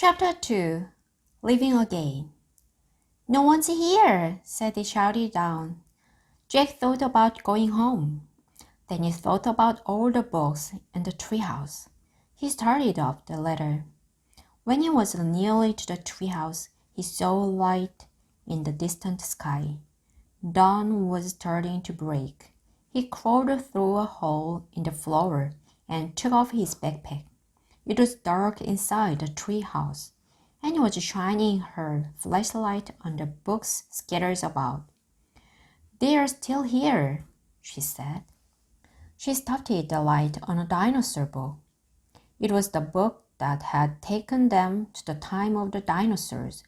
Chapter 2 Living Again. No one's here, Sadie shouted down. Jack thought about going home. Then he thought about all the books in the treehouse. He started up the ladder. When he was nearly to the treehouse, he saw a light in the distant sky. Dawn was starting to break. He crawled through a hole in the floor and took off his backpack. It was dark inside the treehouse, and he was shining her flashlight on the books scattered about. "They are still here," she said. She started the light on a dinosaur book. It was the book that had taken them to the time of the dinosaurs.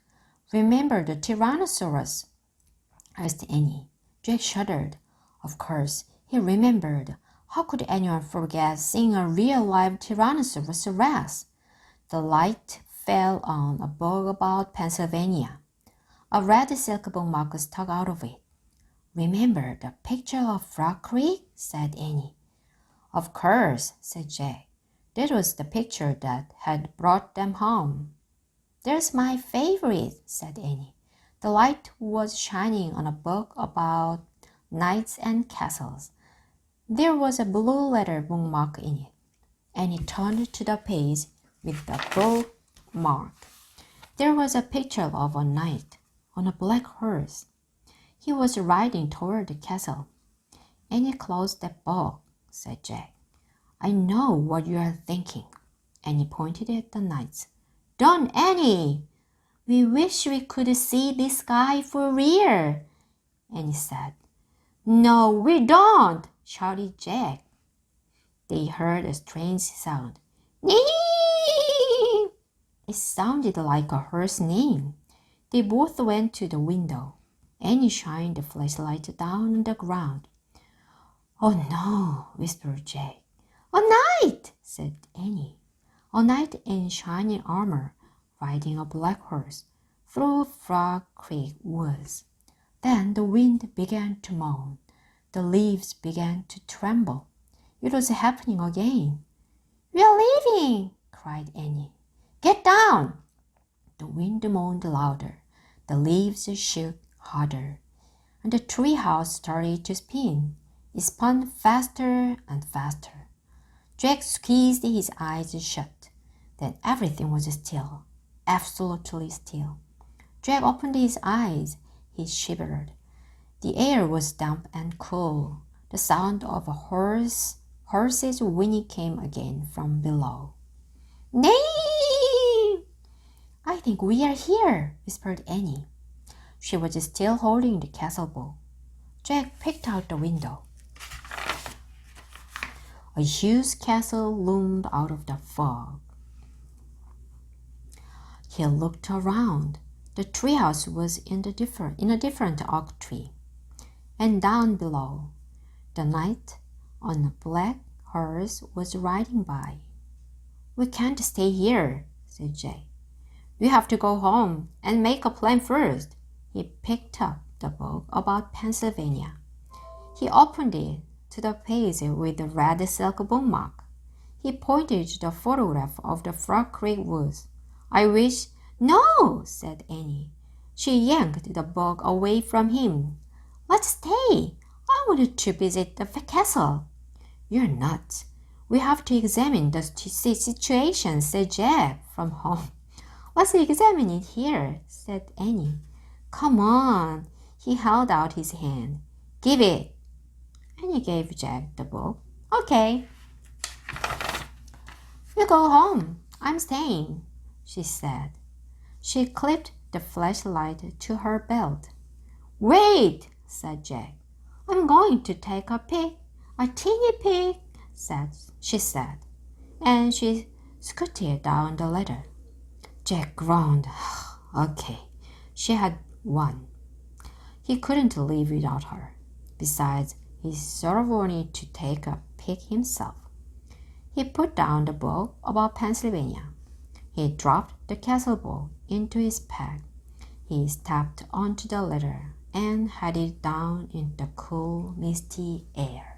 "Remember the Tyrannosaurus?" asked Annie. Jack shuddered. Of course, he remembered. How could anyone forget seeing a real live Tyrannosaurus Rex? The light fell on a book about Pennsylvania. A red silk bookmark stuck out of it. "Remember the picture of Frog Creek?" said Annie. "Of course," said Jack. That was the picture that had brought them home. "There's my favorite," said Annie. The light was shining on a book about knights and castles. There was a blue letter bookmark in it, and he turned to the page with the bookmark. There was a picture of a knight on a black horse. He was riding toward the castle. "Annie, close that book," said Jack. "I know what you are thinking." Annie pointed at the knights. "Don't, Annie! We wish we could see this guy for real," Annie said. "No, we don't!" shouted Jack. They heard a strange sound. "Nee!" It sounded like a horse neighing. They both went to the window. Annie shined the flashlight down on the ground. "Oh no," whispered Jack. "A knight!" said Annie. A knight in shiny armor, riding a black horse, through Frog Creek woods. Then the wind began to moan. The leaves began to tremble. It was happening again. "We are leaving!" cried Annie. "Get down!" The wind moaned louder. The leaves shook harder. And the treehouse started to spin. It spun faster and faster. Jack squeezed his eyes shut. Then everything was still, absolutely still. Jack opened his eyes. He shivered. The air was damp and cool. The sound of a horse's whinny came again from below. "Neigh!" "I think we are here," whispered Annie. She was still holding the castle book. Jack peeked out the window. A huge castle loomed out of the fog. He looked around. The treehouse was in a different oak tree. And down below, the knight on a black horse was riding by. "We can't stay here," said Jay. "We have to go home and make a plan first." He picked up the book about Pennsylvania. He opened it to the page with the red silk bookmark. He pointed to the photograph of the Frog Creek woods. "I wish—" "No," said Annie. She yanked the book away from him. "Let's stay. I wanted to visit the castle." "You're nuts. We have to examine the situation," said Jack from home. "Let's examine it here," said Annie. "Come on." He held out his hand. "Give it." Annie gave Jack the book. "Okay." "You go home. I'm staying," she said. She clipped the flashlight to her belt. "Wait," said Jack. "I'm going to take a peek, a teeny peek," she said, and she scooted down the ladder. Jack groaned. Okay, she had won. He couldn't leave without her. Besides, he sort of wanted to take a peek himself. He put down the book about Pennsylvania. He dropped the castle book into his pack. He stepped onto the ladder and headed down into the cool, misty air.